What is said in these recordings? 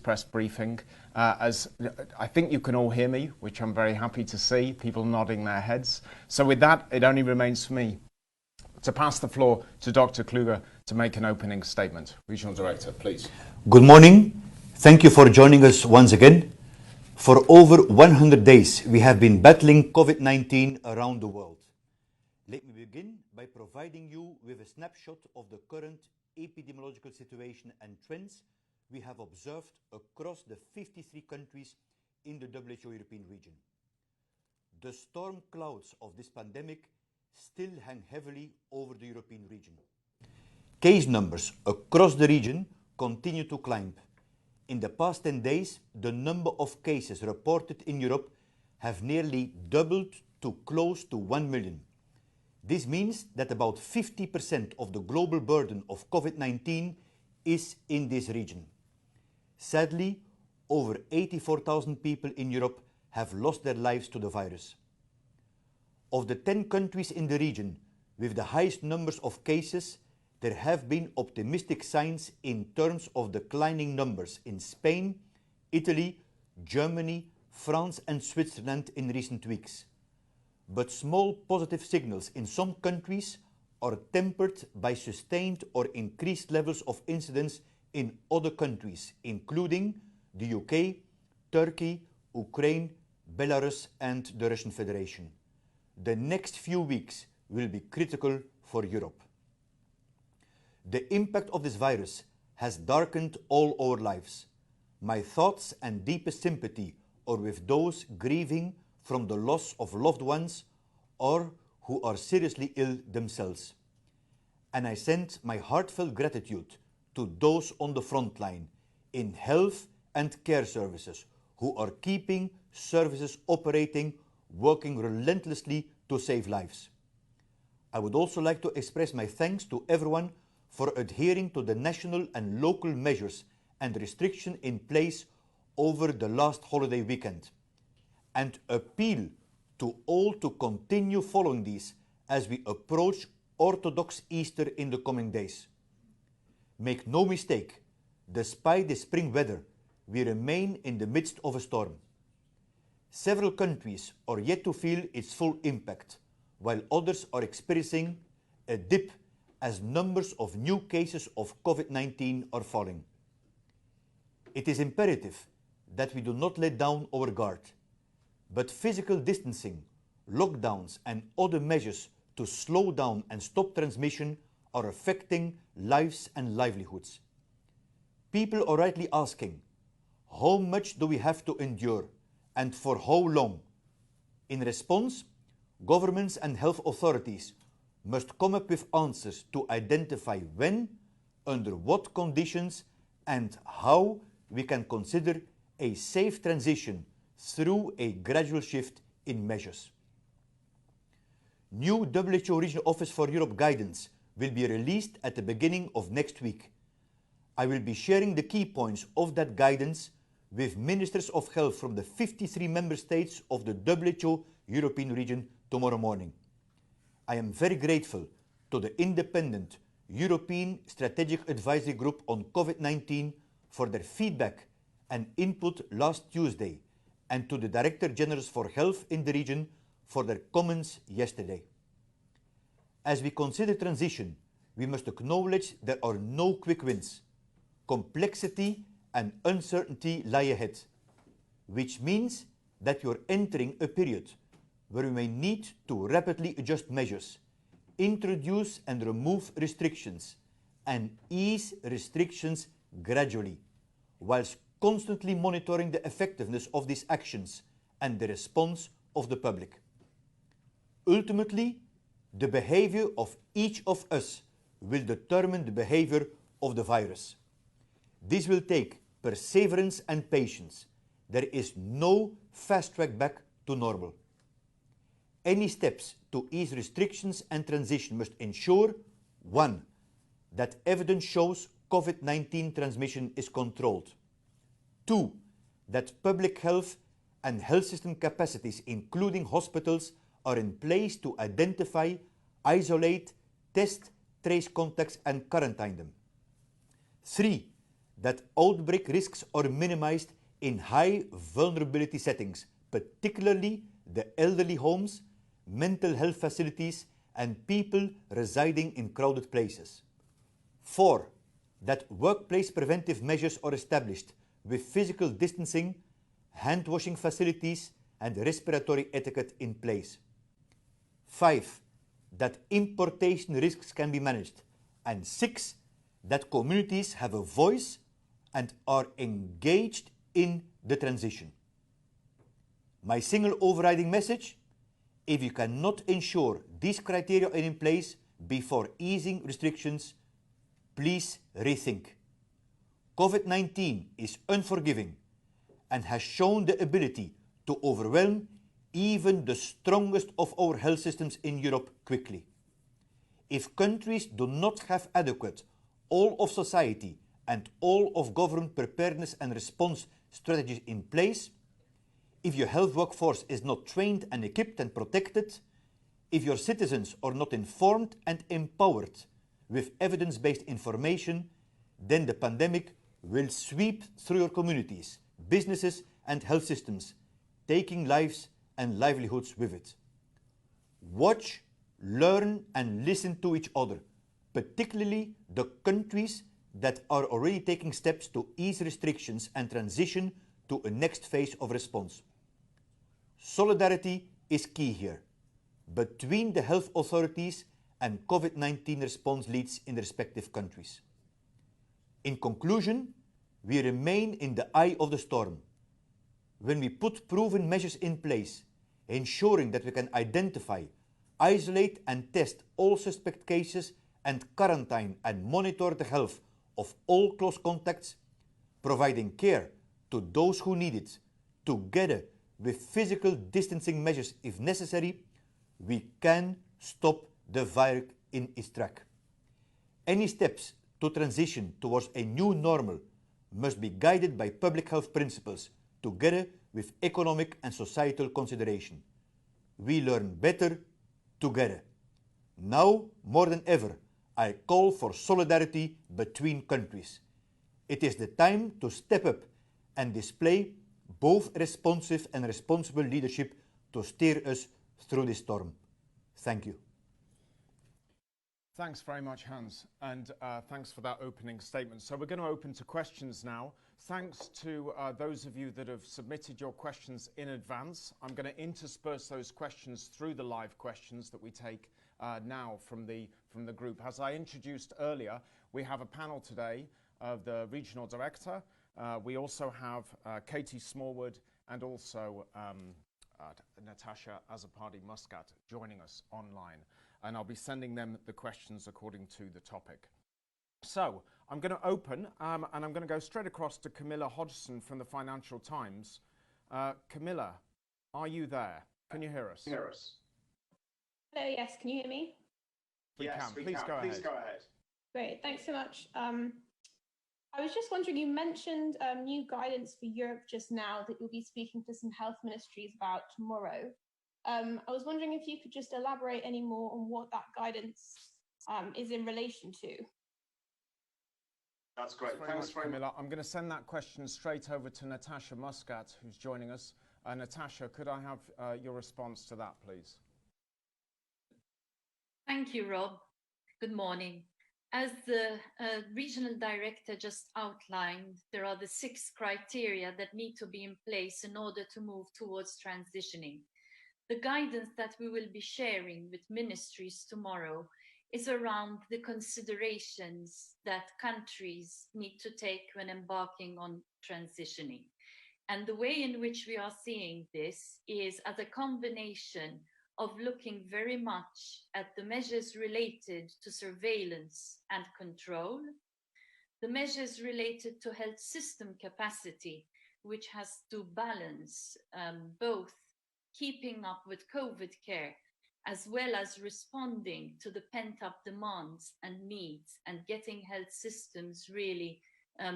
press briefing. As I think you can all hear me, which I'm very happy to see, people nodding their heads. So with that, it only remains for me to pass the floor to Dr. Kluger to make an opening statement. Regional Director, please. Good morning. Thank you for joining us once again. For over 100 days, we have been battling COVID-19 around the world. Let me begin by providing you with a snapshot of the current epidemiological situation and trends we have observed across the 53 countries in the WHO European region. The storm clouds of this pandemic still hang heavily over the European region. Case numbers across the region continue to climb. In the past 10 days, the number of cases reported in Europe have nearly doubled to close to 1 million. This means that about 50% of the global burden of COVID-19 is in this region. Sadly, over 84,000 people in Europe have lost their lives to the virus. Of the 10 countries in the region with the highest numbers of cases, there have been optimistic signs in terms of declining numbers in Spain, Italy, Germany, France and Switzerland in recent weeks. But small positive signals in some countries are tempered by sustained or increased levels of incidence in other countries, including the UK, Turkey, Ukraine, Belarus and the Russian Federation. The next few weeks will be critical for Europe. The impact of this virus has darkened all our lives. My thoughts and deepest sympathy are with those grieving from the loss of loved ones or who are seriously ill themselves. And I send my heartfelt gratitude to those on the front line in health and care services who are keeping services operating, working relentlessly to save lives. I would also like to express my thanks to everyone for adhering to the national and local measures and restrictions in place over the last holiday weekend, and appeal to all to continue following these as we approach Orthodox Easter in the coming days. Make no mistake, despite the spring weather, we remain in the midst of a storm. Several countries are yet to feel its full impact, while others are experiencing a dip as numbers of new cases of COVID-19 are falling. It is imperative that we do not let down our guard, but physical distancing, lockdowns and other measures to slow down and stop transmission are affecting lives and livelihoods. People are rightly asking, how much do we have to endure and for how long? In response, governments and health authorities must come up with answers to identify when, under what conditions, and how we can consider a safe transition through a gradual shift in measures. New WHO Regional Office for Europe guidance will be released at the beginning of next week. I will be sharing the key points of that guidance with ministers of health from the 53 member states of the WHO European region tomorrow morning. I am very grateful to the independent European Strategic Advisory Group on COVID-19 for their feedback and input last Tuesday, and to the Director Generals for Health in the region for their comments yesterday. As we consider transition, we must acknowledge there are no quick wins. Complexity and uncertainty lie ahead, which means that we are entering a period where we may need to rapidly adjust measures, introduce and remove restrictions, and ease restrictions gradually, whilst constantly monitoring the effectiveness of these actions and the response of the public. Ultimately, the behavior of each of us will determine the behavior of the virus. This will take perseverance and patience. There is no fast track back to normal. Any steps to ease restrictions and transition must ensure, 1, that evidence shows COVID-19 transmission is controlled. 2, that public health and health system capacities, including hospitals, are in place to identify, isolate, test, trace contacts and quarantine them. 3, that outbreak risks are minimized in high vulnerability settings, particularly the elderly homes, mental health facilities, and people residing in crowded places. 4. That workplace preventive measures are established with physical distancing, hand washing facilities, and respiratory etiquette in place. 5. That importation risks can be managed. And 6. That communities have a voice and are engaged in the transition. My single overriding message: if you cannot ensure these criteria are in place before easing restrictions, please rethink. COVID-19 is unforgiving and has shown the ability to overwhelm even the strongest of our health systems in Europe quickly. If countries do not have adequate all of society and all of government preparedness and response strategies in place, if your health workforce is not trained and equipped and protected, if your citizens are not informed and empowered with evidence-based information, then the pandemic will sweep through your communities, businesses, and health systems, taking lives and livelihoods with it. Watch, learn, and listen to each other, particularly the countries that are already taking steps to ease restrictions and transition to a next phase of response. Solidarity is key here, between the health authorities and COVID-19 response leads in the respective countries. In conclusion, we remain in the eye of the storm. When we put proven measures in place, ensuring that we can identify, isolate and test all suspect cases and quarantine and monitor the health of all close contacts, providing care to those who need it, together with physical distancing measures if necessary, we can stop the virus in its track. Any steps to transition towards a new normal must be guided by public health principles, together with economic and societal consideration. We learn better together. Now, more than ever, I call for solidarity between countries. It is the time to step up and display both responsive and responsible leadership to steer us through this storm. Thank you. Thanks very much, Hans, and thanks for that opening statement. So we're going to open to questions now. Thanks to those of you that have submitted your questions in advance. I'm going to intersperse those questions through the live questions that we take now from the group. As I introduced earlier, we have a panel today of the Regional Director. We also have Katie Smallwood and also Natasha Azzopardi-Muscat joining us online. And I'll be sending them the questions according to the topic. So I'm going to open and I'm going to go straight across to Camilla Hodgso from the Financial Times. Camilla, are you there? Can you hear us? Hello, yes, can you hear me? We can. Please go ahead. Great, thanks so much. I was just wondering, you mentioned new guidance for Europe just now that you'll be speaking to some health ministries about tomorrow. I was wondering if you could just elaborate any more on what that guidance is in relation to. That's great. Thanks very much, Camilla. I'm going to send that question straight over to Natasha Muscat, who's joining us. Natasha, could I have your response to that, please? Thank you, Rob. Good morning. As the regional director just outlined, there are the 6 criteria that need to be in place in order to move towards transitioning. The guidance that we will be sharing with ministries tomorrow is around the considerations that countries need to take when embarking on transitioning. And the way in which we are seeing this is as a combination of looking very much at the measures related to surveillance and control, the measures related to health system capacity, which has to balance both keeping up with COVID care, as well as responding to the pent-up demands and needs and getting health systems really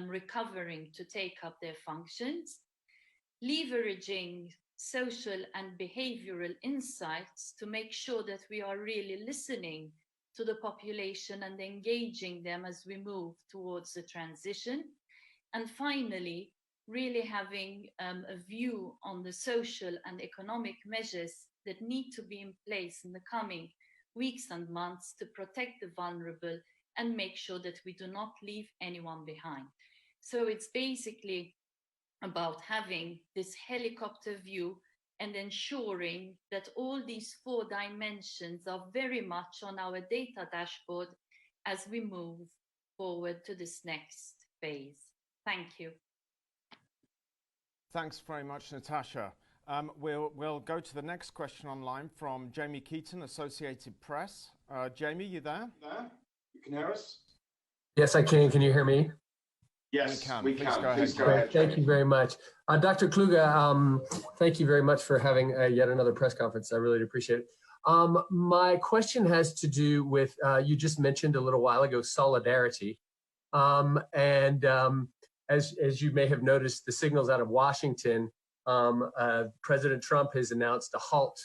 recovering to take up their functions, leveraging social and behavioral insights to make sure that we are really listening to the population and engaging them as we move towards the transition, And finally, really having a view on the social and economic measures that need to be in place in the coming weeks and months to protect the vulnerable and make sure that we do not leave anyone behind. So it's basically about having this helicopter view and ensuring that all these 4 dimensions are very much on our data dashboard as we move forward to this next phase. Thank you. Thanks very much, Natasha. We'll go to the next question online from Jamey Keaten, Associated Press. Jamey, you there? You can hear us? Yes, I can. Can you hear me? Yes, we can. Please go ahead. Thank you very much. Dr. Kluge, thank you very much for having yet another press conference. I really appreciate it. My question has to do with, you just mentioned a little while ago, solidarity. As you may have noticed, the signals out of Washington, President Trump has announced a halt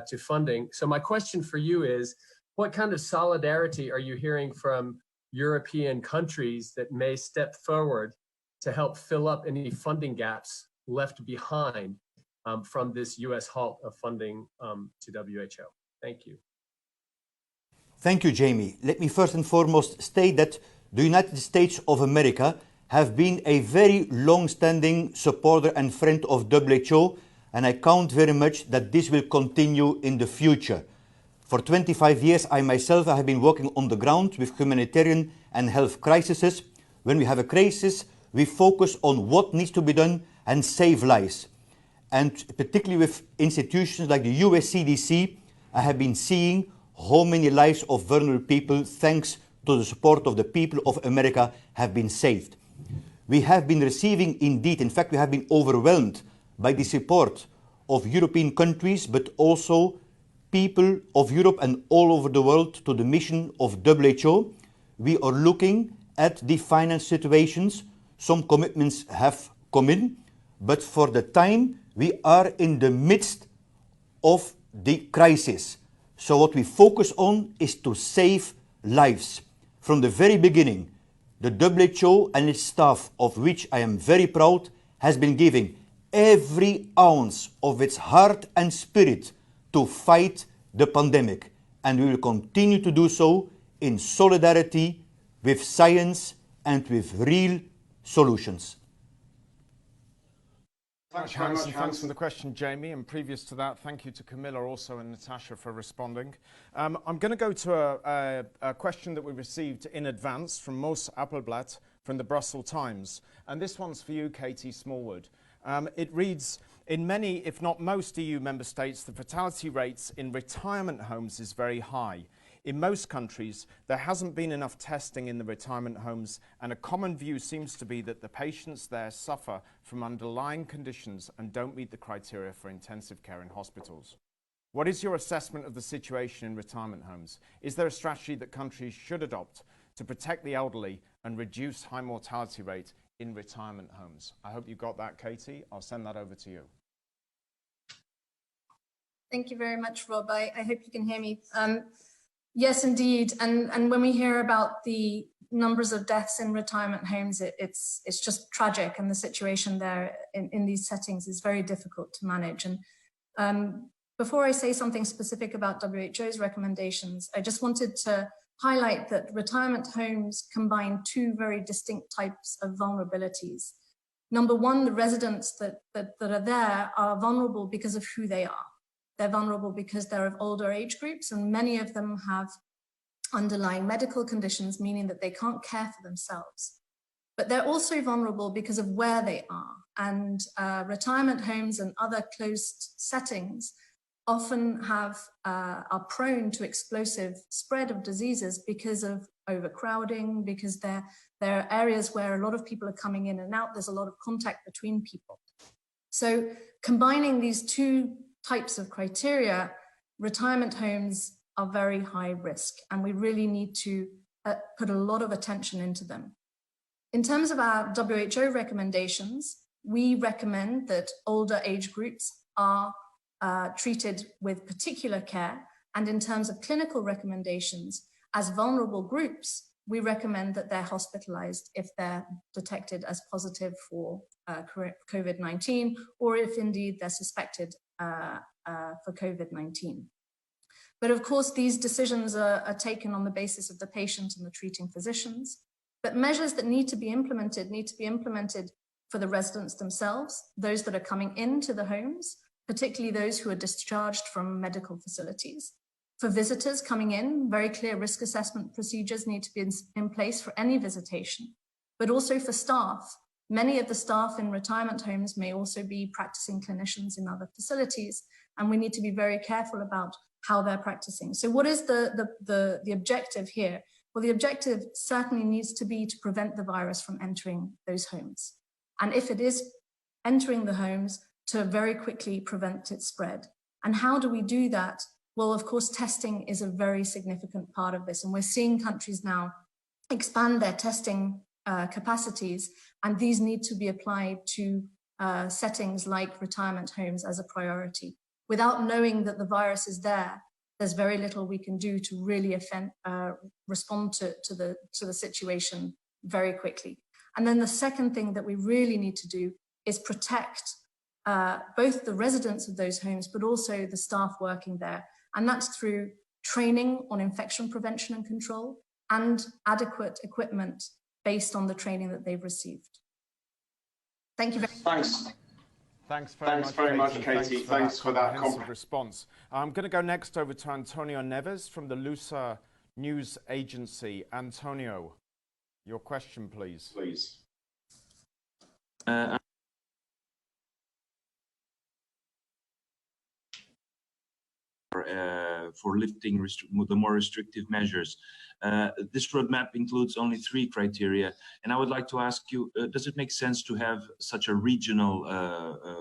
to funding. So my question for you is, what kind of solidarity are you hearing from European countries that may step forward to help fill up any funding gaps left behind from this US halt of funding to WHO? Thank you. Thank you, Jamey. Let me first and foremost state that the United States of America have been a very long-standing supporter and friend of WHO, and I count very much that this will continue in the future. For 25 years, I myself have been working on the ground with humanitarian and health crises. When we have a crisis, we focus on what needs to be done and save lives. And particularly with institutions like the US CDC, I have been seeing how many lives of vulnerable people, thanks to the support of the people of America, have been saved. We have been receiving, indeed, in fact, we have been overwhelmed by the support of European countries, but also people of Europe and all over the world to the mission of WHO. We are looking at the finance situations. Some commitments have come in, but for the time, we are in the midst of the crisis. So what we focus on is to save lives. From the very beginning, the WHO and its staff, of which I am very proud, has been giving every ounce of its heart and spirit to fight the pandemic. And we will continue to do so in solidarity with science and with real solutions. Thanks for the question, Jamey. And previous to that, thank you to Camilla also and Natasha for responding. I'm going to go to a question that we received in advance from Mos Appelblatt from the Brussels Times. And this one's for you, Katie Smallwood. It reads, in many, if not most EU member states, the fatality rates in retirement homes is very high. In most countries, there hasn't been enough testing in the retirement homes, and a common view seems to be that the patients there suffer from underlying conditions and don't meet the criteria for intensive care in hospitals. What is your assessment of the situation in retirement homes? Is there a strategy that countries should adopt to protect the elderly and reduce high mortality rate in retirement homes? I hope you got that, Katie. I'll send that over to you. Thank you very much, Rob. I hope you can hear me. Yes, indeed. And when we hear about the numbers of deaths in retirement homes, it's just tragic. And the situation there in these settings is very difficult to manage. And before I say something specific about WHO's recommendations, I just wanted to highlight that retirement homes combine 2 very distinct types of vulnerabilities. Number one, the residents that are there are vulnerable because of who they are. They're vulnerable because they're of older age groups, and many of them have underlying medical conditions, meaning that they can't care for themselves. But they're also vulnerable because of where they are. And retirement homes and other closed settings often are prone to explosive spread of diseases because of overcrowding, because they're areas where a lot of people are coming in and out. There's a lot of contact between people. So combining these 2 types of criteria, retirement homes are very high risk, and we really need to put a lot of attention into them. In terms of our WHO recommendations, we recommend that older age groups are treated with particular care, and in terms of clinical recommendations, as vulnerable groups, we recommend that they're hospitalized if they're detected as positive for COVID-19, or if indeed they're suspected for COVID-19. But of course, these decisions are taken on the basis of the patient and the treating physicians. But measures that need to be implemented for the residents themselves, those that are coming into the homes, particularly those who are discharged from medical facilities. For visitors coming in, very clear risk assessment procedures need to be in place for any visitation, but also for staff. Many of the staff in retirement homes may also be practicing clinicians in other facilities, and we need to be very careful about how they're practicing. So what is the objective here? Well, the objective certainly needs to be to prevent the virus from entering those homes. And if it is entering the homes, to very quickly prevent its spread. And how do we do that? Well, of course, testing is a very significant part of this. And we're seeing countries now expand their testing capacities, and these need to be applied to settings like retirement homes as a priority. Without knowing that the virus is there, there's very little we can do to really respond to the situation very quickly. And then the second thing that we really need to do is protect both the residents of those homes, but also the staff working there. And that's through training on infection prevention and control and adequate equipment based on the training that they've received. Thank you very much. Thanks very much, Katie. Thanks for that comprehensive response. I'm going to go next over to Antonio Neves from the Lusa News Agency. Antonio, your question, please. For lifting the more restrictive measures. This roadmap includes only 3 criteria, and I would like to ask you, does it make sense to have such a regional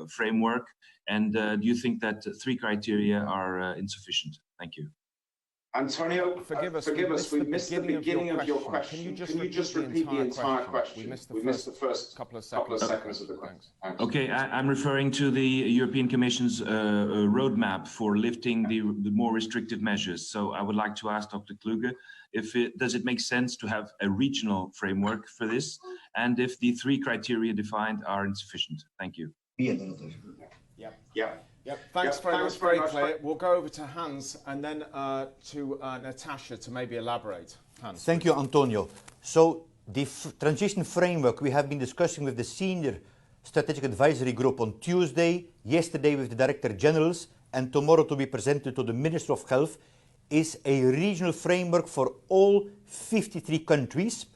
framework, and do you think that 3 criteria are insufficient? Thank you. Antonio, forgive us, we missed the beginning of your question. Can you just repeat the entire question? We missed the first couple of seconds of the question. Okay, I'm referring to the European Commission's roadmap for lifting the more restrictive measures. So I would like to ask Dr. Kluge, does it make sense to have a regional framework for this, and if the 3 criteria defined are insufficient? Thank you. Thanks very much. Very clear. We'll go over to Hans and then to Natasha to maybe elaborate. Hans. Thank you, Antonio. So the transition framework we have been discussing with the Senior Strategic Advisory Group on Tuesday, yesterday with the Director Generals, and tomorrow to be presented to the Minister of Health, is a regional framework for all 53 countries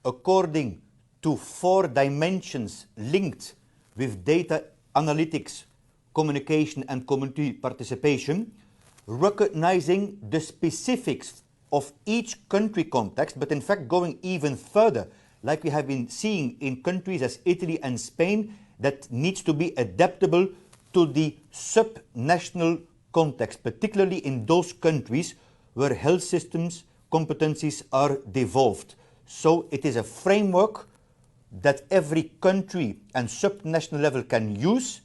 according to 4 dimensions linked with data analytics, communication and community participation, recognizing the specifics of each country context, but in fact going even further, like we have been seeing in countries as Italy and Spain, that needs to be adaptable to the subnational context, particularly in those countries where health systems competencies are devolved. So it is a framework that every country and subnational level can use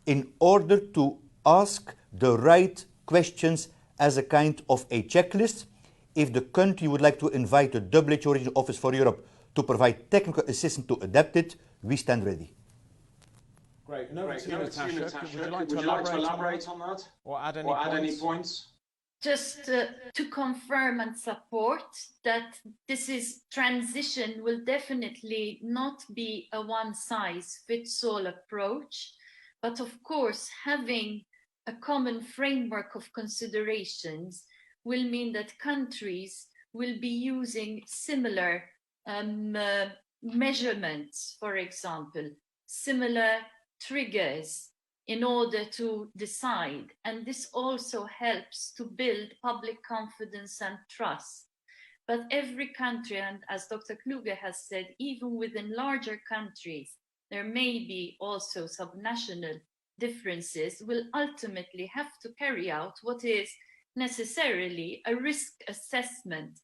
in order to ask the right questions as a kind of a checklist. If the country would like to invite the WHO Regional Office for Europe to provide technical assistance to adapt it, we stand ready. Great. Natasha, would you like to elaborate on that? Or add any points? Just to confirm and support that transition will definitely not be a one-size-fits-all approach. But of course, having a common framework of considerations will mean that countries will be using similar measurements, for example, similar triggers in order to decide. And this also helps to build public confidence and trust. But every country, and as Dr. Kluge has said, even within larger countries, there may be also subnational differences, will ultimately have to carry out what is necessarily a risk assessment.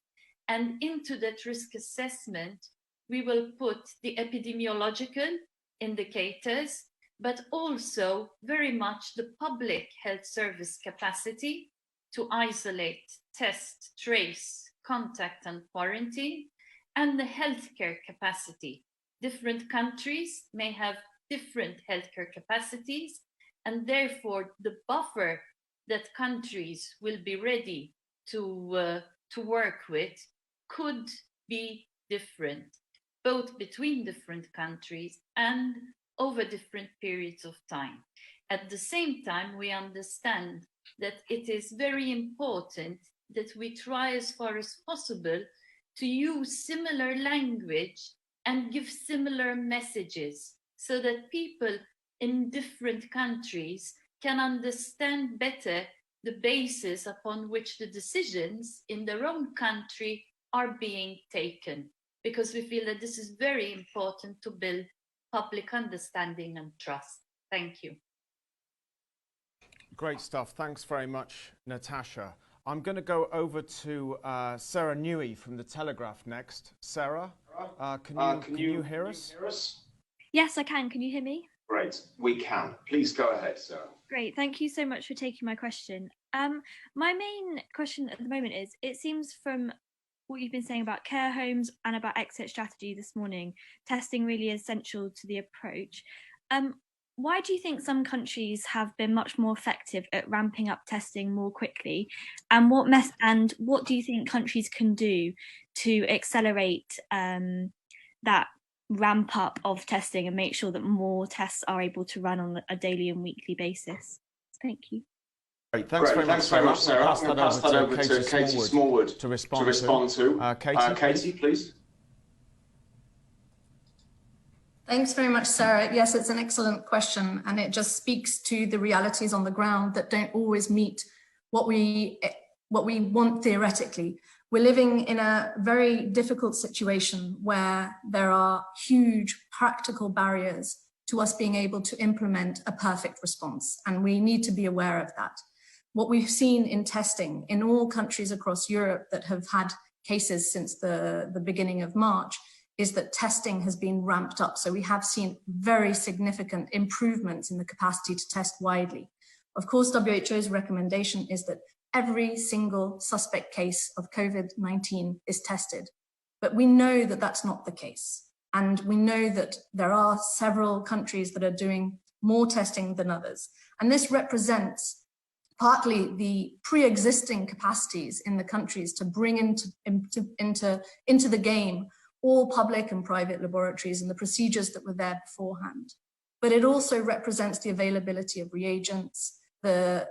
And into that risk assessment, we will put the epidemiological indicators, but also very much the public health service capacity to isolate, test, trace, contact and quarantine, and the healthcare capacity. Different countries may have different healthcare capacities, and therefore the buffer that countries will be ready to work with could be different, both between different countries and over different periods of time. At the same time, we understand that it is very important that we try as far as possible to use similar language and give similar messages so that people in different countries can understand better the basis upon which the decisions in their own country are being taken, because we feel that this is very important to build public understanding and trust. Thank you. Great stuff. Thanks very much, Natasha. I'm going to go over to Sarah Newey from The Telegraph next. Sarah, can you hear us? Yes, I can. Can you hear me? Great, we can. Please go ahead, Sarah. Great. Thank you so much for taking my question. My main question at the moment is, it seems from what you've been saying about care homes and about exit strategy this morning, testing really is essential to the approach. Why do you think some countries have been much more effective at ramping up testing more quickly? And what do you think countries can do to accelerate that ramp up of testing and make sure that more tests are able to run on a daily and weekly basis? Thank you. Great. Thanks very much, Sarah. I'm going to pass that over to Katie Smallwood to respond to. Katie, please. Thanks very much, Sarah. Yes, it's an excellent question, and it just speaks to the realities on the ground that don't always meet what we want theoretically. We're living in a very difficult situation where there are huge practical barriers to us being able to implement a perfect response, and we need to be aware of that. What we've seen in testing in all countries across Europe that have had cases since the beginning of March is that testing has been ramped up. So we have seen very significant improvements in the capacity to test widely. Of course, WHO's recommendation is that every single suspect case of COVID-19 is tested. But we know that that's not the case. And we know that there are several countries that are doing more testing than others. And this represents partly the pre-existing capacities in the countries to bring into the game all public and private laboratories and the procedures that were there beforehand. But it also represents the availability of reagents, the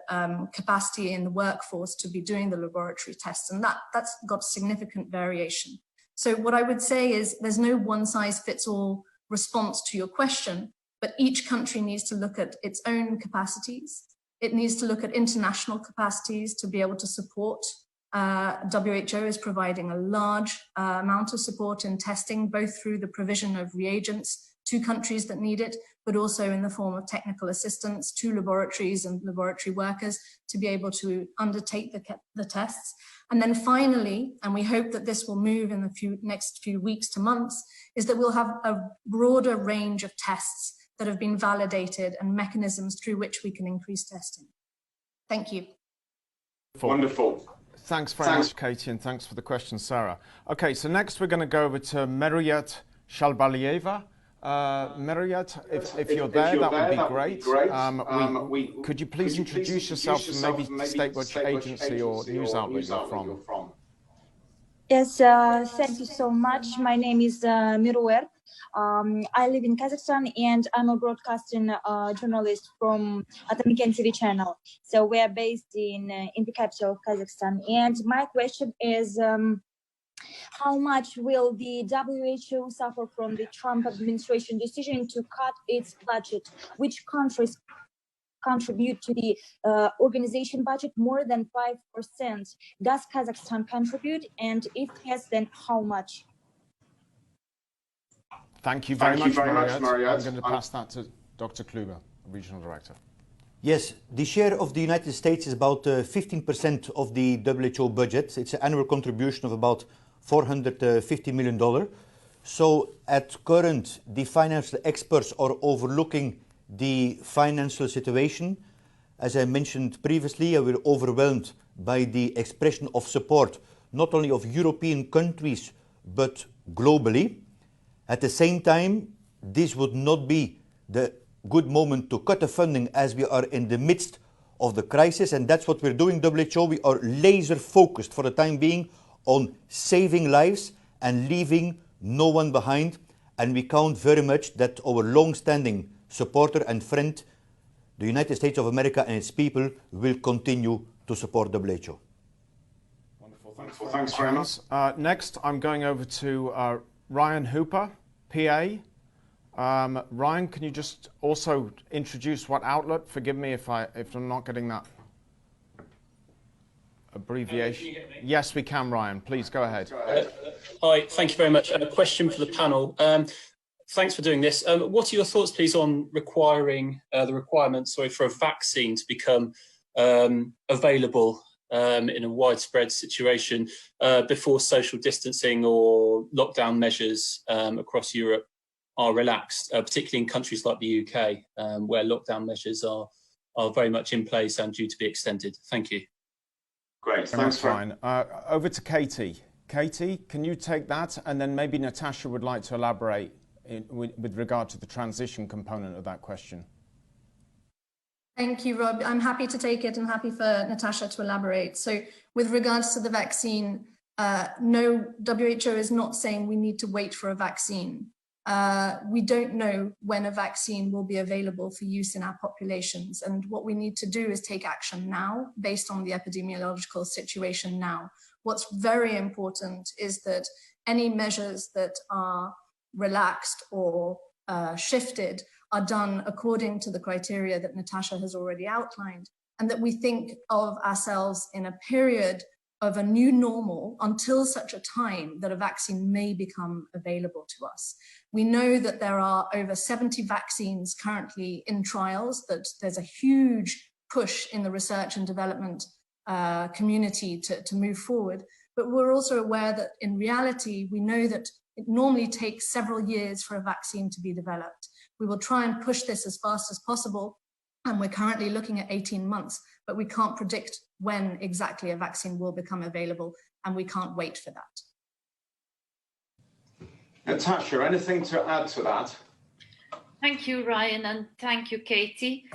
capacity in the workforce to be doing the laboratory tests, and that's got significant variation. So what I would say is there's no one-size-fits-all response to your question, but each country needs to look at its own capacities. It needs to look at international capacities to be able to support. WHO is providing a large amount of support in testing, both through the provision of reagents to countries that need it, but also in the form of technical assistance to laboratories and laboratory workers to be able to undertake the tests. And then finally, and we hope that this will move in the next few weeks to months, is that we'll have a broader range of tests that have been validated and mechanisms through which we can increase testing. Thank you. Wonderful. Thanks very much, Katie, and thanks for the question, Sarah. Okay, so next we're going to go over to Meruyert Shalb. Meruyert, if you're there, that would be great. Could you please introduce yourself and maybe state which agency or news outlet you're from? Yes, thank you so much. My name is Meruyert. I live in Kazakhstan and I'm a broadcasting journalist from Atomican TV channel. So we are based in the capital of Kazakhstan. And my question is, how much will the WHO suffer from the Trump administration decision to cut its budget? Which countries contribute to the organization budget more than 5%? Does Kazakhstan contribute? And if yes, then how much? Thank you very much, Meruyert. I'm going to pass that to Dr. Kluger, Regional Director. Yes, the share of the United States is about 15% of the WHO budget. It's an annual contribution of about $450 million. So at current, the financial experts are overlooking the financial situation. As I mentioned previously, we're overwhelmed by the expression of support, not only of European countries, but globally. At the same time, this would not be the good moment to cut the funding as we are in the midst of the crisis, and that's what we're doing. WHO, we are laser focused for the time being on saving lives and leaving no one behind, and we count very much that our long-standing supporter and friend, the United States of America and its people, will continue to support WHO. Wonderful, thanks very much. Next, I'm going over to Ryan Hooper, PA. Ryan, can you just also introduce what outlet? Forgive me if I'm not getting that abbreviation. Can you get me? Yes, we can, Ryan. Please go ahead. Hi, thank you very much. A question for the panel. Thanks for doing this. What are your thoughts, please, on requiring the requirements, for a vaccine to become available in a widespread situation before social distancing or lockdown measures across Europe are relaxed, particularly in countries like the UK, where lockdown measures are very much in place and due to be extended? Thank you. Great, thanks, Ryan. Over to Katie. Katie, can you take that? And then maybe Natasha would like to elaborate with regard to the transition component of that question. Thank you, Rob. I'm happy to take it and happy for Natasha to elaborate. So with regards to the vaccine, no, WHO is not saying we need to wait for a vaccine. We don't know when a vaccine will be available for use in our populations. And what we need to do is take action now based on the epidemiological situation now. What's very important is that any measures that are relaxed or shifted are done according to the criteria that Natasha has already outlined, and that we think of ourselves in a period of a new normal until such a time that a vaccine may become available to us. We know that there are over 70 vaccines currently in trials, that there's a huge push in the research and development community to move forward. But we're also aware that in reality, we know that it normally takes several years for a vaccine to be developed. We will try and push this as fast as possible, and we're currently looking at 18 months, but we can't predict when exactly a vaccine will become available, and we can't wait for that. Natasha, anything to add to that? Thank you, Ryan, and thank you, Katie.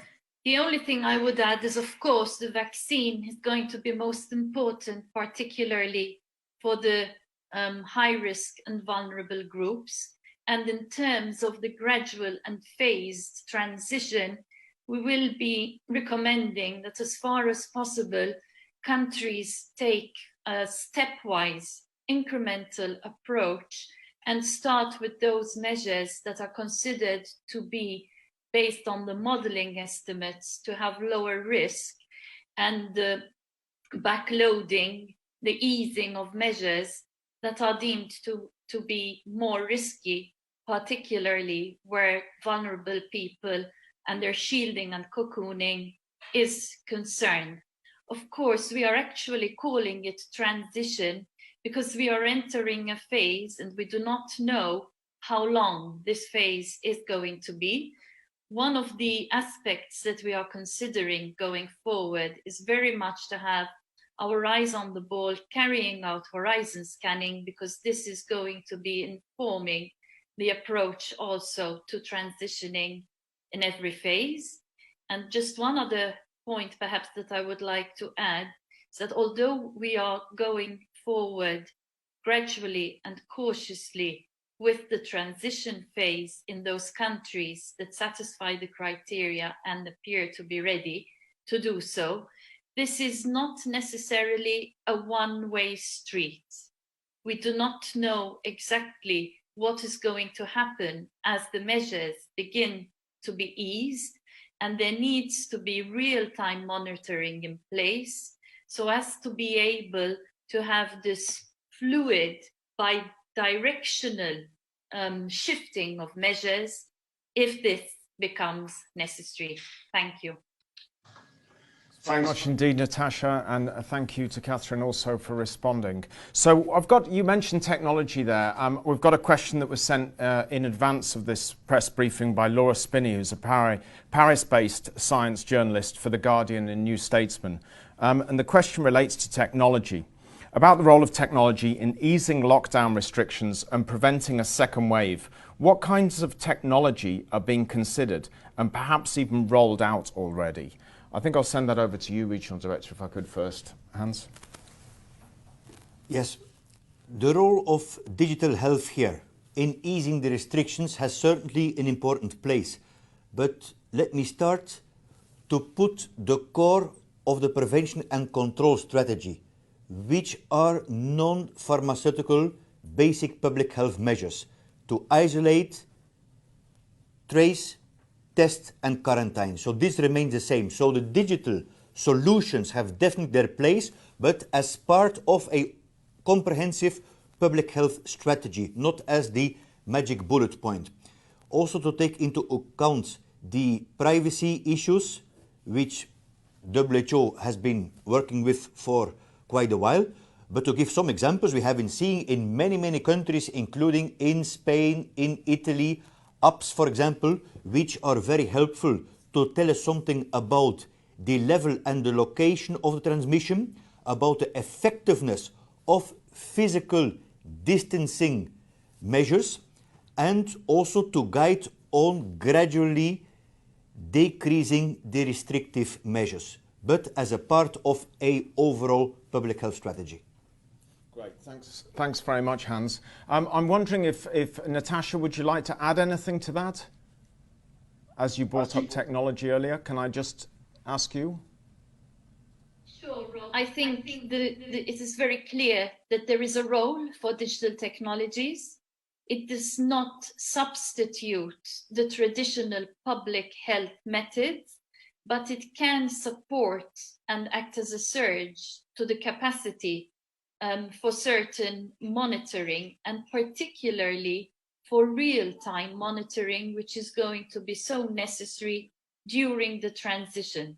The only thing I would add is, of course, the vaccine is going to be most important, particularly for the high risk and vulnerable groups. And in terms of the gradual and phased transition, we will be recommending that as far as possible, countries take a stepwise, incremental approach and start with those measures that are considered to be based on the modeling estimates to have lower risk, and the backloading, the easing of measures that are deemed to be more risky, particularly where vulnerable people and their shielding and cocooning is concerned. Of course, we are actually calling it transition because we are entering a phase and we do not know how long this phase is going to be. One of the aspects that we are considering going forward is very much to have our eyes on the ball, carrying out horizon scanning, because this is going to be informing the approach also to transitioning in every phase. And just one other point perhaps that I would like to add is that although we are going forward gradually and cautiously with the transition phase in those countries that satisfy the criteria and appear to be ready to do so, this is not necessarily a one-way street. We do not know exactly what is going to happen as the measures begin to be eased, and there needs to be real-time monitoring in place so as to be able to have this fluid bi-directional shifting of measures if this becomes necessary. Thank you. Very much indeed, Natasha, and thank you to Catherine also for responding. So you mentioned technology there. We've got a question that was sent in advance of this press briefing by Laura Spinney, who's a Paris-based science journalist for The Guardian and New Statesman. And the question relates to technology. about the role of technology in easing lockdown restrictions and preventing a second wave. What kinds of technology are being considered and perhaps even rolled out already? I think I'll send that over to you, Regional Director, if I could first. Hans? Yes, the role of digital health here in easing the restrictions has certainly an important place. But let me start to put the core of the prevention and control strategy, which are non-pharmaceutical basic public health measures to isolate, trace, test and quarantine. So this remains the same. So the digital solutions have definitely their place, but as part of a comprehensive public health strategy, not as the magic bullet point. Also to take into account the privacy issues, which WHO has been working with for quite a while. But to give some examples, we have been seeing in many countries, including in Spain, in Italy, apps, for example, which are very helpful to tell us something about the level and the location of the transmission, about the effectiveness of physical distancing measures, and also to guide on gradually decreasing the restrictive measures, but as a part of an overall public health strategy. Great, thanks very much, Hans. I'm wondering if Natasha, would you like to add anything to that? As you brought up technology earlier, can I just ask you? Sure, Rob. I think it is very clear that there is a role for digital technologies. It does not substitute the traditional public health methods, but it can support and act as a surge to the capacity for certain monitoring, and particularly for real-time monitoring, which is going to be so necessary during the transition.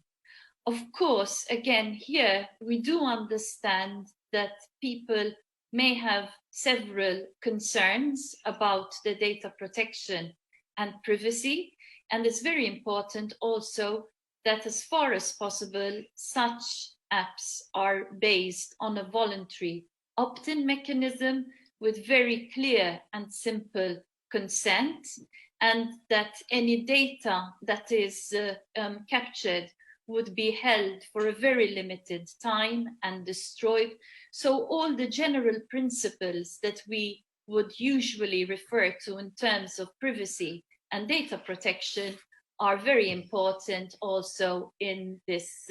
Of course, again, here we do understand that people may have several concerns about the data protection and privacy, and it's very important also that as far as possible, such apps are based on a voluntary opt-in mechanism with very clear and simple consent, and that any data that is captured would be held for a very limited time and destroyed. So all the general principles that we would usually refer to in terms of privacy and data protection are very important also in this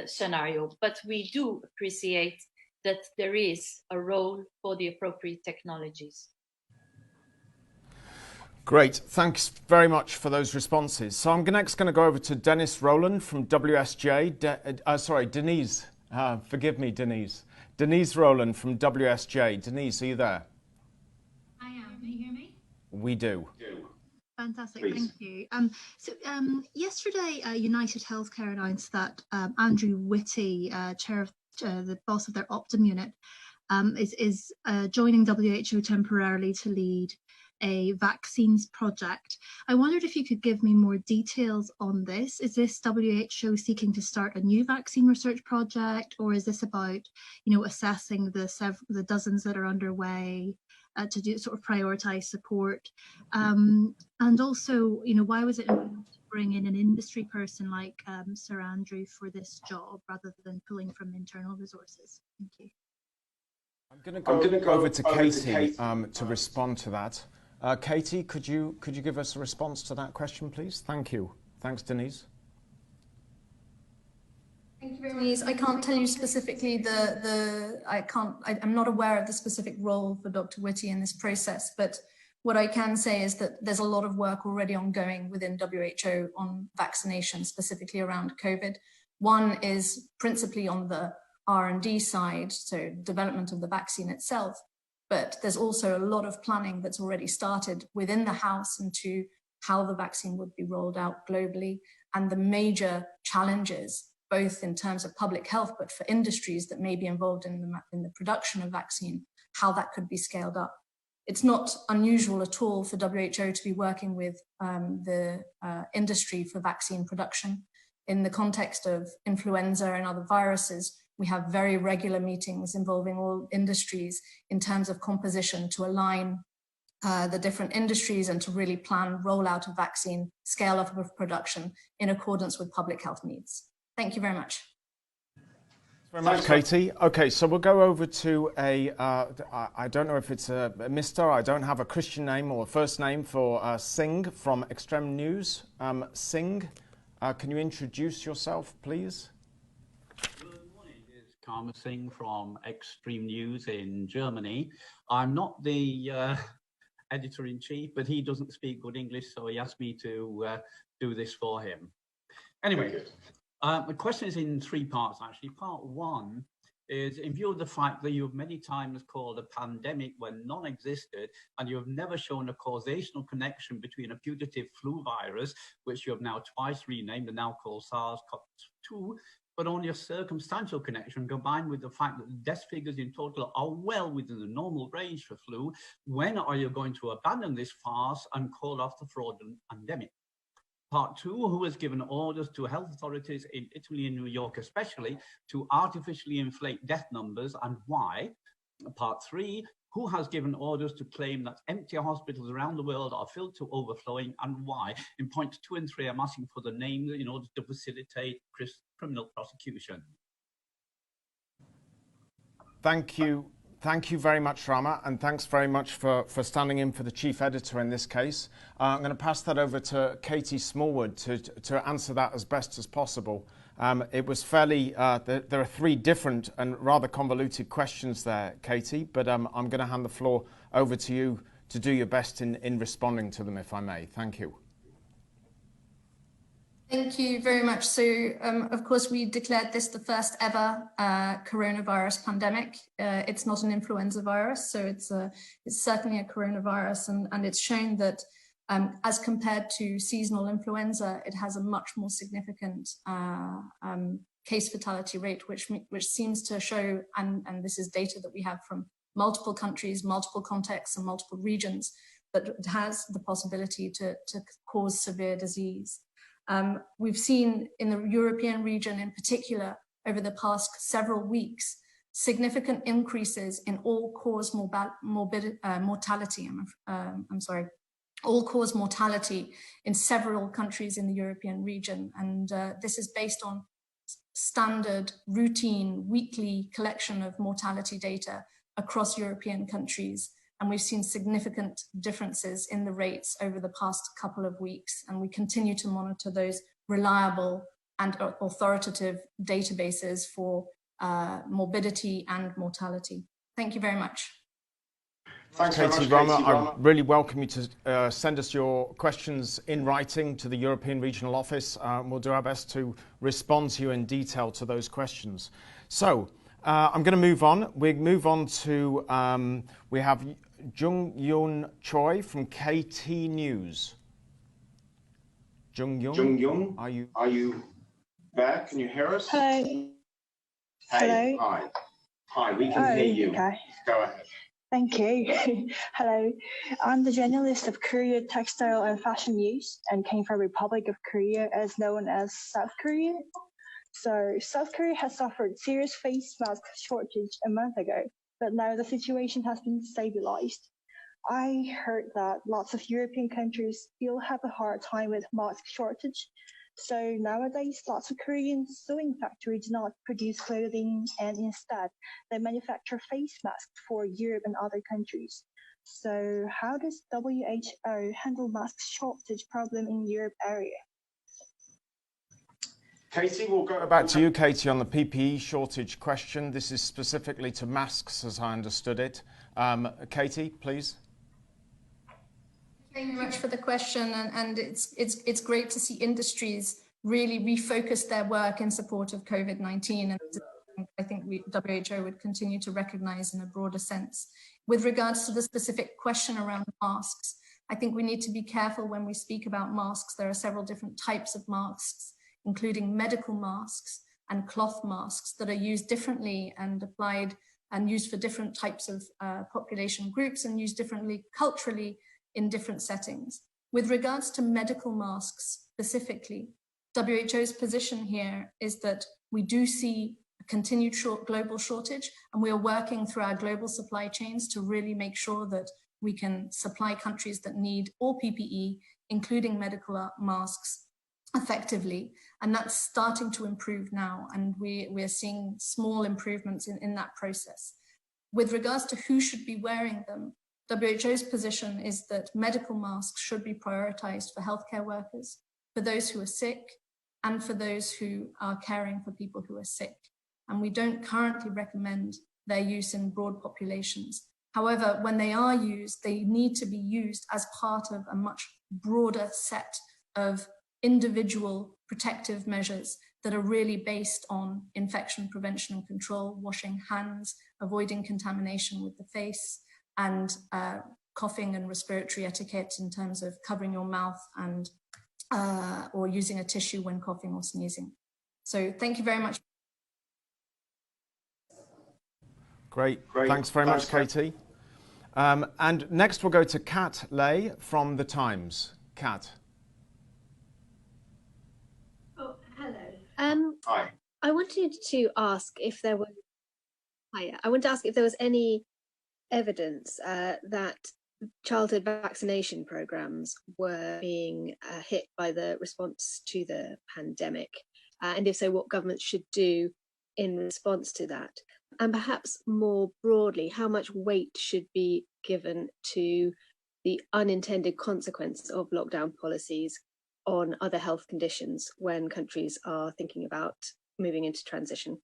scenario. But we do appreciate that there is a role for the appropriate technologies. Great, thanks very much for those responses. So I'm next going to go over to Denise Roland from WSJ. Denise. Forgive me, Denise. Denise Roland from WSJ. Denise, are you there? I am. Can you hear me? We do. Fantastic, thank you. Yesterday, United Healthcare announced that Andrew Whitty, chair of the boss of their Optum unit, is joining WHO temporarily to lead a vaccines project. I wondered if you could give me more details on this. Is this WHO seeking to start a new vaccine research project, or is this about, assessing the dozens that are underway to do sort of prioritize support? And also, why was it important to bring in an industry person like Sir Andrew for this job rather than pulling from internal resources? Thank you. I'm going to go over to Katie to respond to that. Katie, could you give us a response to that question, please? Thank you. Thanks, Denise. Thank you very much. Denise, I can't tell you specifically I'm not aware of the specific role for Dr. Whitty in this process, but what I can say is that there's a lot of work already ongoing within WHO on vaccination, specifically around COVID. One is principally on the R&D side, so development of the vaccine itself, but there's also a lot of planning that's already started within the House into how the vaccine would be rolled out globally, and the major challenges, both in terms of public health, but for industries that may be involved in the production of vaccine, how that could be scaled up. It's not unusual at all for WHO to be working with the industry for vaccine production. In the context of influenza and other viruses, We have very regular meetings involving all industries in terms of composition to align the different industries and to really plan rollout of vaccine, scale up of production in accordance with public health needs. Thank you very much. Thanks very much, Katie. Okay, so we'll go over to I don't know if it's a Mr. I don't have a Christian name or a first name for Singh from ExtremN News. Singh, can you introduce yourself, please? Good morning. It's Singh from ExtremN News in Germany. I'm not the editor-in-chief, but he doesn't speak good English, so he asked me to do this for him. Anyway, the question is in three parts, actually. Part one is, in view of the fact that you have many times called a pandemic when none existed, and you have never shown a causational connection between a putative flu virus, which you have now twice renamed and now called SARS-CoV-2, but only a circumstantial connection combined with the fact that the death figures in total are well within the normal range for flu. When are you going to abandon this farce and call off the fraudulent pandemic? Part two, who has given orders to health authorities in Italy and New York especially to artificially inflate death numbers and why? Part three, who has given orders to claim that empty hospitals around the world are filled to overflowing and why? In points 2 and 3, I'm asking for the names in order to facilitate criminal prosecution. Thank you. Thank you very much, Rama, and thanks very much for standing in for the chief editor in this case. I'm going to pass that over to Katie Smallwood to answer that as best as possible. It was fairly, there are three different and rather convoluted questions there, Katie, but I'm going to hand the floor over to you to do your best in responding to them, if I may. Thank you. Thank you very much. So, of course, we declared this the first ever coronavirus pandemic. It's not an influenza virus, so it's certainly a coronavirus, and it's shown that as compared to seasonal influenza, it has a much more significant case fatality rate, which seems to show, and this is data that we have from multiple countries, multiple contexts, and multiple regions, that it has the possibility to cause severe disease. We've seen in the European region in particular, over the past several weeks, significant increases in all-cause mortality. All-cause mortality in several countries in the European region. And this is based on standard, routine, weekly collection of mortality data across European countries. And we've seen significant differences in the rates over the past couple of weeks. And we continue to monitor those reliable and authoritative databases for morbidity and mortality. Thank you very much. Thanks, Katie Rama. I really welcome you to send us your questions in writing to the European Regional Office. We'll do our best to respond to you in detail to those questions. So I'm going to move on. We move on to, we have Jung Yoon Choi from KT News. Jung Yoon, are you back? Can you hear us? Hello. Hey, Hello. Hi, we can hear you. Okay. Go ahead. Thank you. Hello. I'm the journalist of Korea Textile and Fashion News and came from Republic of Korea, as known as South Korea. So South Korea has suffered serious face mask shortage a month ago, but now the situation has been stabilized. I heard that lots of European countries still have a hard time with mask shortage. So nowadays, lots of Korean sewing factories do not produce clothing, and instead they manufacture face masks for Europe and other countries. So how does WHO handle mask shortage problem in Europe area? Katie, we'll go back to you, Katie, on the PPE shortage question. This is specifically to masks, as I understood it. Katie, please. Thank you very much for the question, and it's great to see industries really refocus their work in support of COVID-19, and I think WHO would continue to recognize in a broader sense. With regards to the specific question around masks, I think we need to be careful when we speak about masks. There are several different types of masks, including medical masks and cloth masks that are used differently and applied and used for different types of population groups and used differently culturally in different settings. With regards to medical masks specifically, WHO's position here is that we do see continued global shortage, and we are working through our global supply chains to really make sure that we can supply countries that need all PPE, including medical masks, effectively. And that's starting to improve now, and we're seeing small improvements in that process. With regards to who should be wearing them, WHO's position is that medical masks should be prioritized for healthcare workers, for those who are sick, and for those who are caring for people who are sick. And we don't currently recommend their use in broad populations. However, when they are used, they need to be used as part of a much broader set of individual protective measures that are really based on infection prevention and control, washing hands, avoiding contamination with the face, and coughing and respiratory etiquette in terms of covering your mouth and or using a tissue when coughing or sneezing. So thank you very much. Great. Thanks very much, Katie. And next we'll go to Kat Lay from The Times. Kat. Oh, hello. Hi. I wanted to ask if there was any evidence that childhood vaccination programs were being hit by the response to the pandemic, and if so, what governments should do in response to that. And perhaps more broadly, how much weight should be given to the unintended consequences of lockdown policies on other health conditions when countries are thinking about moving into transition?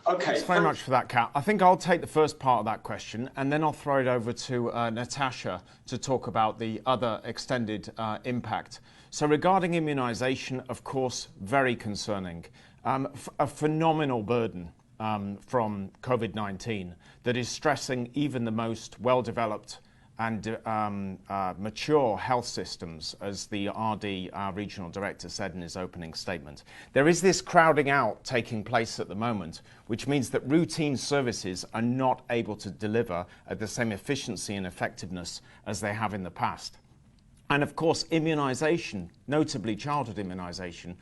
Okay. Thanks very much for that, Kat. I think I'll take the first part of that question, and then I'll throw it over to Natasha to talk about the other extended impact. So regarding immunisation, of course, very concerning. A phenomenal burden from COVID-19 that is stressing even the most well-developed and mature health systems, as the RD, our regional director, said in his opening statement. There is this crowding out taking place at the moment, which means that routine services are not able to deliver at the same efficiency and effectiveness as they have in the past. And of course, immunisation, notably childhood immunisation,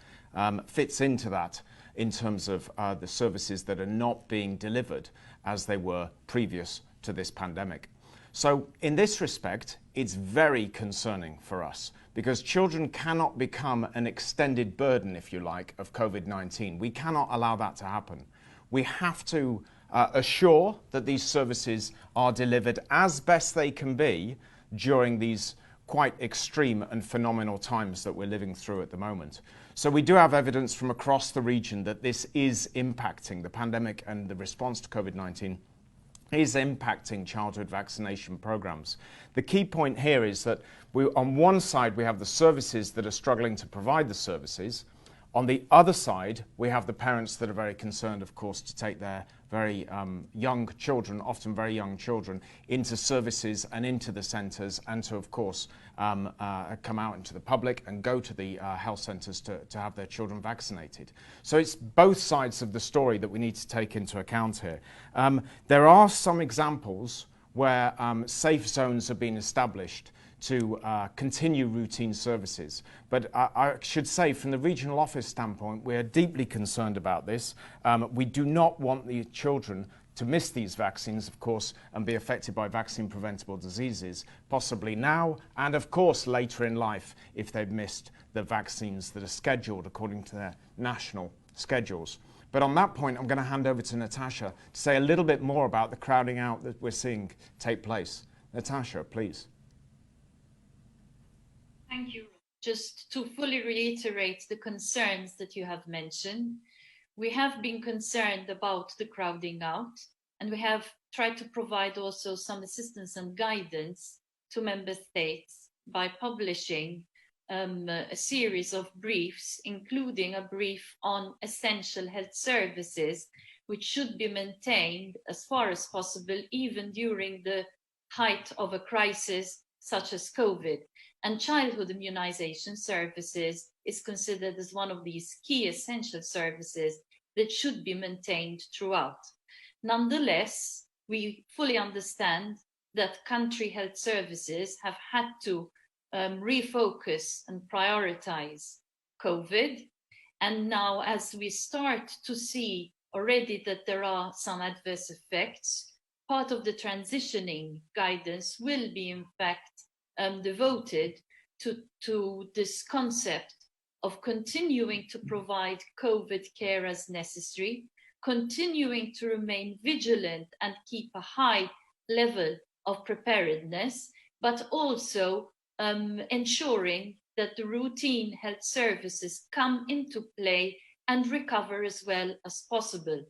fits into that in terms of the services that are not being delivered as they were previous to this pandemic. So in this respect, it's very concerning for us because children cannot become an extended burden, if you like, of COVID-19. We cannot allow that to happen. We have to assure that these services are delivered as best they can be during these quite extreme and phenomenal times that we're living through at the moment. So we do have evidence from across the region that this is impacting the pandemic, and the response to COVID-19 is impacting childhood vaccination programs. The key point here is that on one side we have the services that are struggling to provide the services. On the other side, we have the parents that are very concerned, of course, to take their very young children, often very young children, into services and into the centres, and to, of course, come out into the public and go to the health centres to have their children vaccinated. So it's both sides of the story that we need to take into account here. There are some examples where safe zones have been established to continue routine services. But I should say, from the regional office standpoint, we are deeply concerned about this. We do not want the children to miss these vaccines, of course, and be affected by vaccine-preventable diseases, possibly now and, of course, later in life if they've missed the vaccines that are scheduled according to their national schedules. But on that point, I'm going to hand over to Natasha to say a little bit more about the crowding out that we're seeing take place. Natasha, please. Thank you. Just to fully reiterate the concerns that you have mentioned, we have been concerned about the crowding out, and we have tried to provide also some assistance and guidance to member states by publishing a series of briefs, including a brief on essential health services, which should be maintained as far as possible, even during the height of a crisis such as COVID. And childhood immunization services is considered as one of these key essential services that should be maintained throughout. Nonetheless, we fully understand that country health services have had to refocus and prioritize COVID. And now, as we start to see already that there are some adverse effects, part of the transitioning guidance will be, in fact, devoted to this concept of continuing to provide COVID care as necessary, continuing to remain vigilant and keep a high level of preparedness, but also ensuring that the routine health services come into play and recover as well as possible.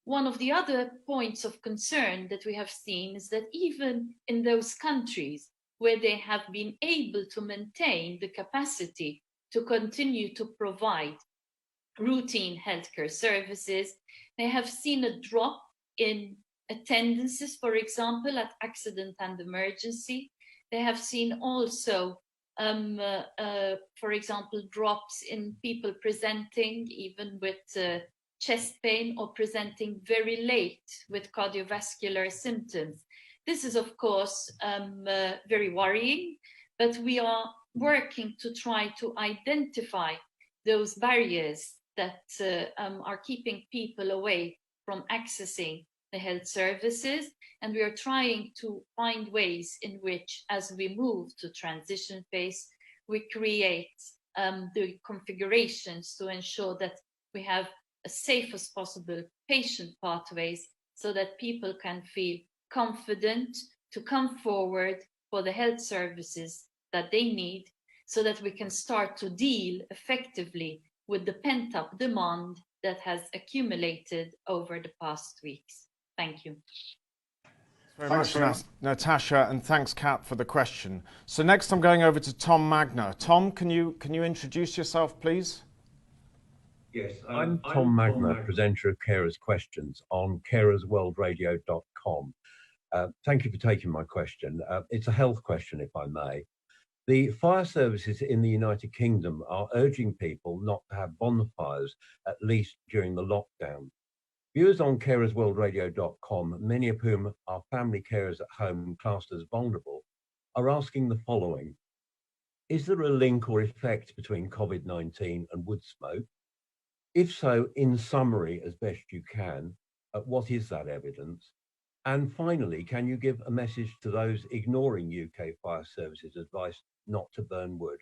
One of the other points of concern that we have seen is that even in those countries where they have been able to maintain the capacity to continue to provide routine healthcare services, they have seen a drop in attendances, for example, at accident and emergency. They have seen also, for example, drops in people presenting even with chest pain or presenting very late with cardiovascular symptoms. This is, of course, very worrying, but we are working to try to identify those barriers that are keeping people away from accessing the health services. And we are trying to find ways in which, as we move to transition phase, we create the configurations to ensure that we have as safe as possible patient pathways so that people can feel confident to come forward for the health services that they need, so that we can start to deal effectively with the pent-up demand that has accumulated over the past weeks. Thank you. Thanks very much, Natasha, and thanks, Kat, for the question. So next I'm going over to Tom Magner. Tom, can you introduce yourself, please? Yes, I'm Tom Magner, presenter of Carers Questions on carersworldradio.com. Thank you for taking my question. It's a health question, if I may. The fire services in the United Kingdom are urging people not to have bonfires, at least during the lockdown. Viewers on carersworldradio.com, many of whom are family carers at home classed as vulnerable, are asking the following. Is there a link or effect between COVID-19 and wood smoke? If so, in summary, as best you can, what is that evidence? And finally, can you give a message to those ignoring UK fire services advice not to burn wood?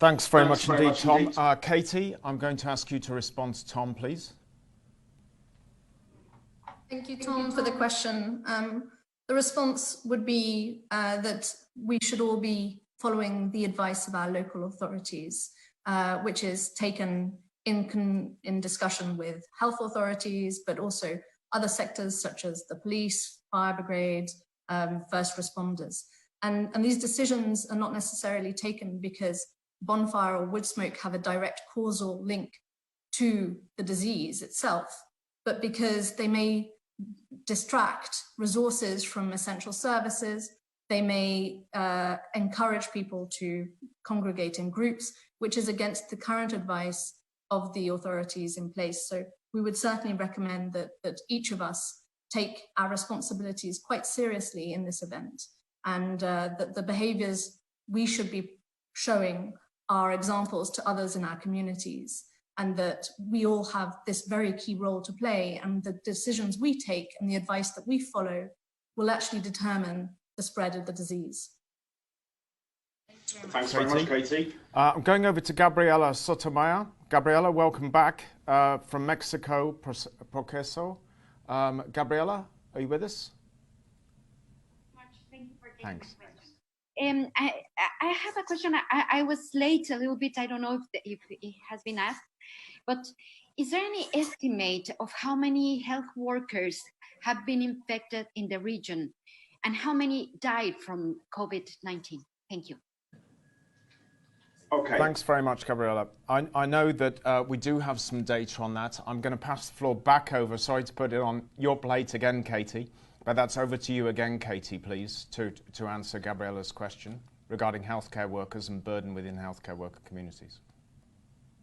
Thanks very much indeed, Tom. Katie, I'm going to ask you to respond to Tom, please. Thank you, Tom, for the question. The response would be that we should all be following the advice of our local authorities, which is taken in discussion with health authorities, but also other sectors such as the police, fire brigade, first responders. And these decisions are not necessarily taken because bonfire or wood smoke have a direct causal link to the disease itself, but because they may distract resources from essential services. They may encourage people to congregate in groups, which is against the current advice of the authorities in place. So we would certainly recommend that each of us take our responsibilities quite seriously in this event, and that the behaviours we should be showing are examples to others in our communities, and that we all have this very key role to play, and the decisions we take and the advice that we follow will actually determine the spread of the disease. Thanks very much, Katie. I'm going over to Gabriela Sotomayor. Gabriela, welcome back from Mexico, Proceso. Gabriela, are you with us? Thank you for taking Thanks. I have a question. I was late a little bit. I don't know if it has been asked, but is there any estimate of how many health workers have been infected in the region and how many died from COVID-19? Thank you. Okay. Thanks very much, Gabriela. I know that we do have some data on that. I'm going to pass the floor back over. Sorry to put it on your plate again, Katie, but that's over to you again, Katie, please, to answer Gabriela's question regarding healthcare workers and burden within healthcare worker communities.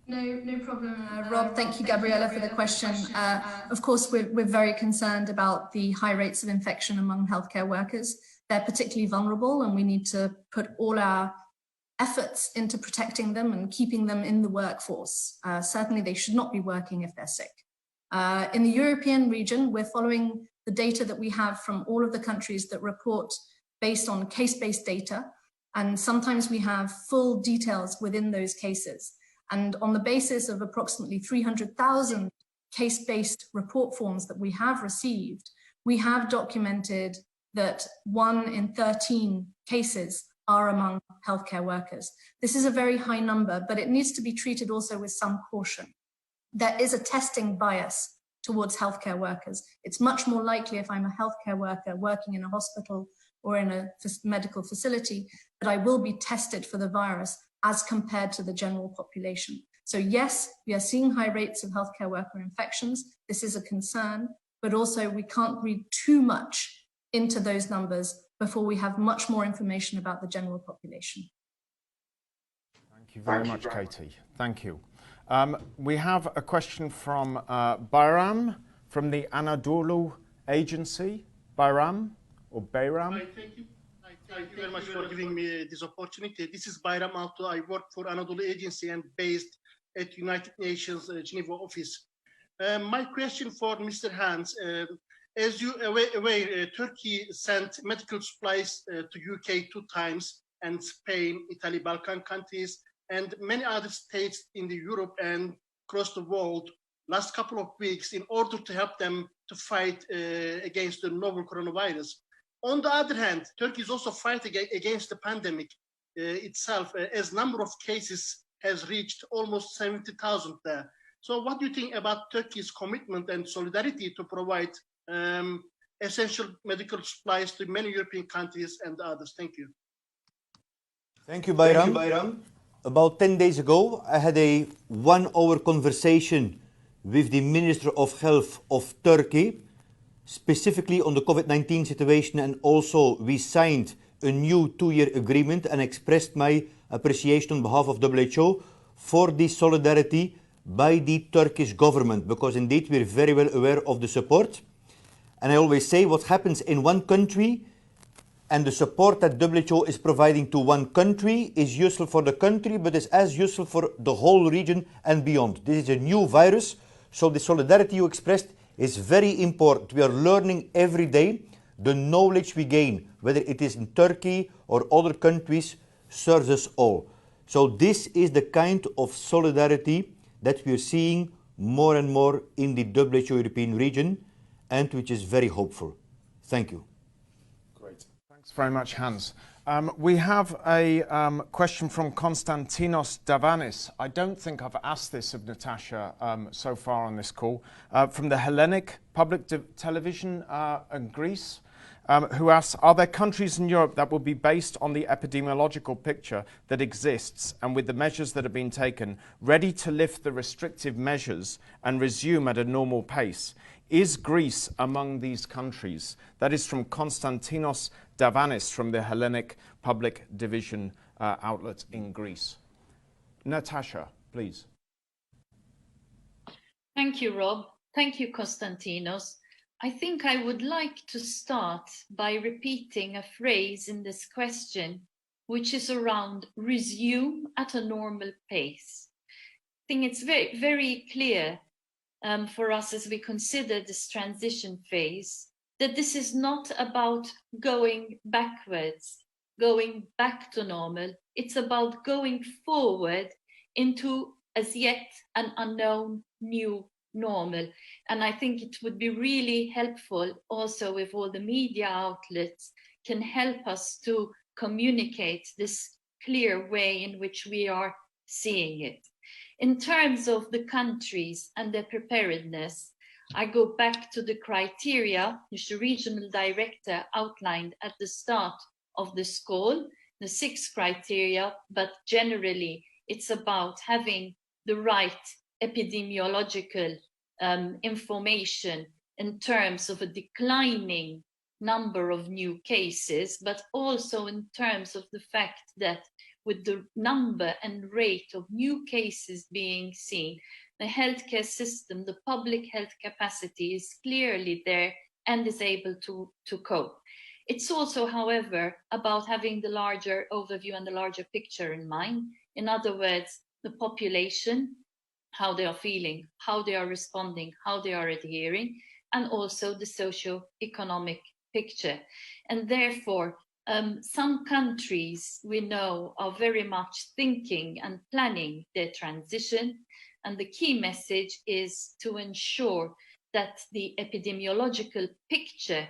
No problem, Rob. Thank you, Gabriela, for the question. Of course, we're very concerned about the high rates of infection among healthcare workers. They're particularly vulnerable, and we need to put all our efforts into protecting them and keeping them in the workforce. Certainly they should not be working if they're sick. In the European region, we're following the data that we have from all of the countries that report based on case-based data. And sometimes we have full details within those cases. And on the basis of approximately 300,000 case-based report forms that we have received, we have documented that 1 in 13 cases are among healthcare workers. This is a very high number, but it needs to be treated also with some caution. There is a testing bias towards healthcare workers. It's much more likely if I'm a healthcare worker working in a hospital or in a medical facility that I will be tested for the virus as compared to the general population. So yes, we are seeing high rates of healthcare worker infections. This is a concern, but also we can't read too much into those numbers before we have much more information about the general population. Thank you very much, Katie. Thank you. We have a question from BAYRAM from the Anadolu Agency. BAYRAM or BAYRAM? Hi, thank you. Thank you very much for giving me this opportunity. This is BAYRAM-A. I work for Anadolu Agency and based at United Nations Geneva office. My question for Mr. Hans, as you aware, Turkey sent medical supplies to UK 2 times, and Spain, Italy, Balkan countries, and many other states in the Europe and across the world last couple of weeks in order to help them to fight against the novel coronavirus. On the other hand, Turkey is also fighting against the pandemic itself, as number of cases has reached almost 70,000 there. So what do you think about Turkey's commitment and solidarity to provide essential medical supplies to many European countries and others? Thank you. Thank you, BAYRAM. About 10 days ago, I had a 1-hour conversation with the Minister of Health of Turkey, specifically on the COVID-19 situation, and also we signed a new 2-year agreement and expressed my appreciation on behalf of WHO for the solidarity by the Turkish government, because indeed we're very well aware of the support. And I always say what happens in one country and the support that WHO is providing to one country is useful for the country, but is as useful for the whole region and beyond. This is a new virus, so the solidarity you expressed is very important. We are learning every day. The knowledge we gain, whether it is in Turkey or other countries, serves us all. So this is the kind of solidarity that we are seeing more and more in the WHO European region, and which is very hopeful. Thank you. Great. Thanks very much, Hans. We have a question from Konstantinos Davanis. I don't think I've asked this of Natasha so far on this call. From the Hellenic Public Television in Greece, who asks, are there countries in Europe that will be based on the epidemiological picture that exists and with the measures that have been taken, ready to lift the restrictive measures and resume at a normal pace? Is Greece among these countries? That is from Konstantinos Davanis from the Hellenic Public Division outlet in Greece. Natasha, please. Thank you, Rob. Thank you, Konstantinos. I think I would like to start by repeating a phrase in this question, which is around resume at a normal pace. I think it's very, very clear for us as we consider this transition phase, that this is not about going backwards, going back to normal. It's about going forward into as yet an unknown new normal. And I think it would be really helpful also if all the media outlets can help us to communicate this clear way in which we are seeing it. In terms of the countries and their preparedness, I go back to the criteria which the regional director outlined at the start of this call, the 6 criteria, but generally it's about having the right epidemiological information in terms of a declining number of new cases, but also in terms of the fact that with the number and rate of new cases being seen, the healthcare system, the public health capacity is clearly there and is able to cope. It's also, however, about having the larger overview and the larger picture in mind. In other words, the population, how they are feeling, how they are responding, how they are adhering, and also the socio-economic picture. And therefore, some countries we know are very much thinking and planning their transition. And the key message is to ensure that the epidemiological picture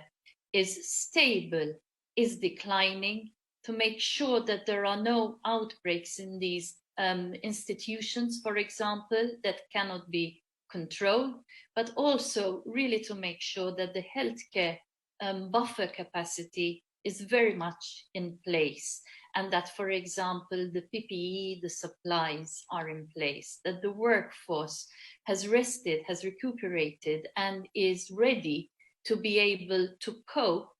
is stable, is declining, to make sure that there are no outbreaks in these institutions, for example, that cannot be controlled, but also really to make sure that the healthcare buffer capacity is very much in place, and that, for example, the PPE, the supplies are in place, that the workforce has rested, has recuperated, and is ready to be able to cope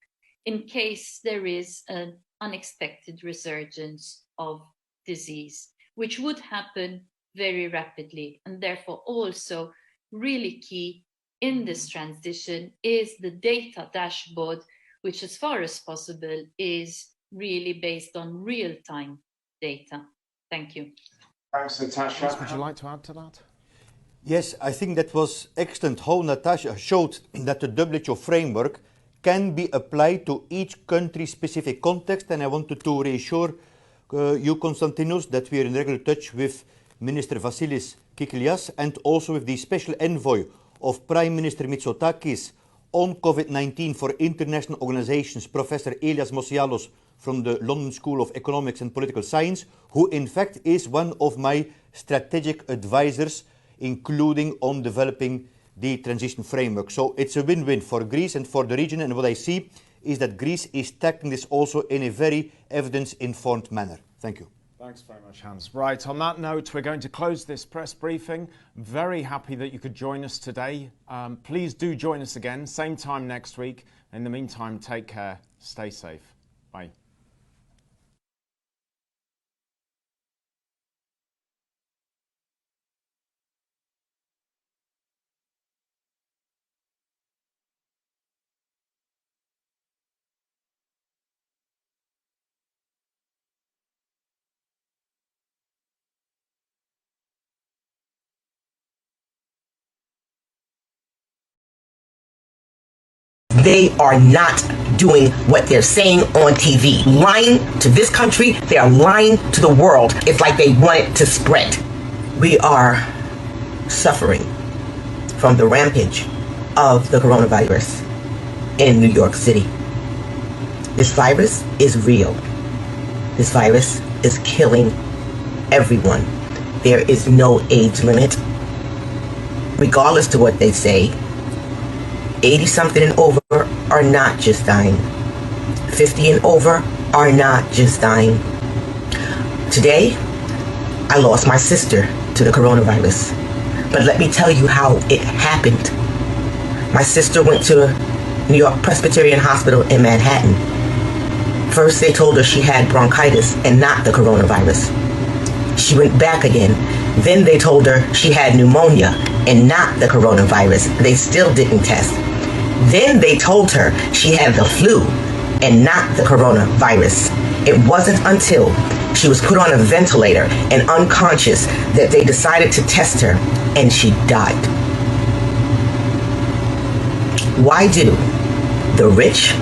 in case there is an unexpected resurgence of disease, which would happen very rapidly. And therefore also really key in this transition is the data dashboard, which as far as possible is really based on real-time data. Thank you. Thanks, Natasha. Would you like to add to that? Yes, I think that was excellent how Natasha showed that the WHO framework can be applied to each country-specific context, and I wanted to reassure you, Konstantinos, that we are in regular touch with Minister Vasilis Kikilias and also with the Special Envoy of Prime Minister Mitsotakis on COVID-19 for international organizations, Professor Elias Mosialos from the London School of Economics and Political Science, who in fact is one of my strategic advisors, including on developing the transition framework. So it's a win-win for Greece and for the region, and what I see is that Greece is tackling this also in a very evidence-informed manner. Thank you. Thanks very much, Hans. Right, on that note, we're going to close this press briefing. Very happy that you could join us today. Please do join us again, same time next week. In the meantime, take care, stay safe. Bye. They are not doing what they're saying on TV. Lying to this country, they are lying to the world. It's like they want it to spread. We are suffering from the rampage of the coronavirus in New York City. This virus is real. This virus is killing everyone. There is no age limit. Regardless to what they say, 80-something and over are not just dying. 50 and over are not just dying. Today, I lost my sister to the coronavirus. But let me tell you how it happened. My sister went to New York Presbyterian Hospital in Manhattan. First, they told her she had bronchitis and not the coronavirus. She went back again. Then they told her she had pneumonia and not the coronavirus. They still didn't test. Then they told her she had the flu and not the coronavirus. It wasn't until she was put on a ventilator and unconscious that they decided to test her, and she died. Why do the rich,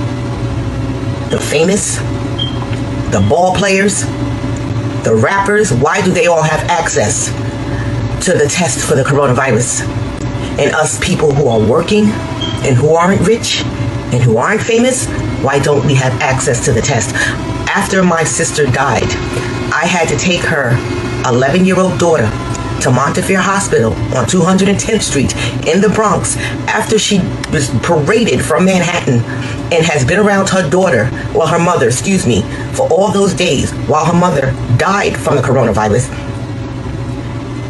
the famous, the ball players, the rappers, why do they all have access to the test for the coronavirus? And us people who are working and who aren't rich and who aren't famous, why don't we have access to the test? After my sister died, I had to take her 11-year-old daughter to Montefiore Hospital on 210th Street in the Bronx after she was paraded from Manhattan and has been around her daughter, well, her mother, excuse me, for all those days while her mother died from the coronavirus.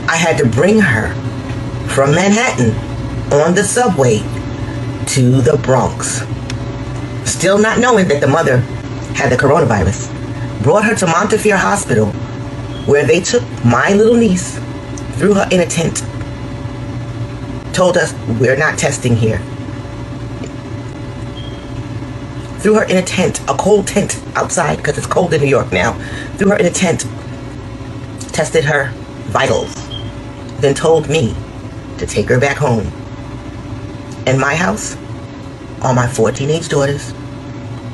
I had to bring her from Manhattan on the subway to the Bronx, still not knowing that the mother had the coronavirus. Brought her to Montefiore Hospital, where they took my little niece, threw her in a tent, told us, we're not testing here. threw her in a tent, a cold tent outside, because it's cold in New York now, threw her in a tent, tested her vitals, then told me to take her back home. In my house, all my 4 teenage daughters,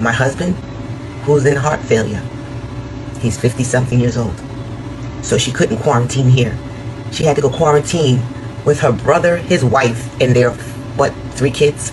my husband, who's in heart failure. He's 50-something years old. So she couldn't quarantine here. She had to go quarantine with her brother, his wife, and their, 3 kids?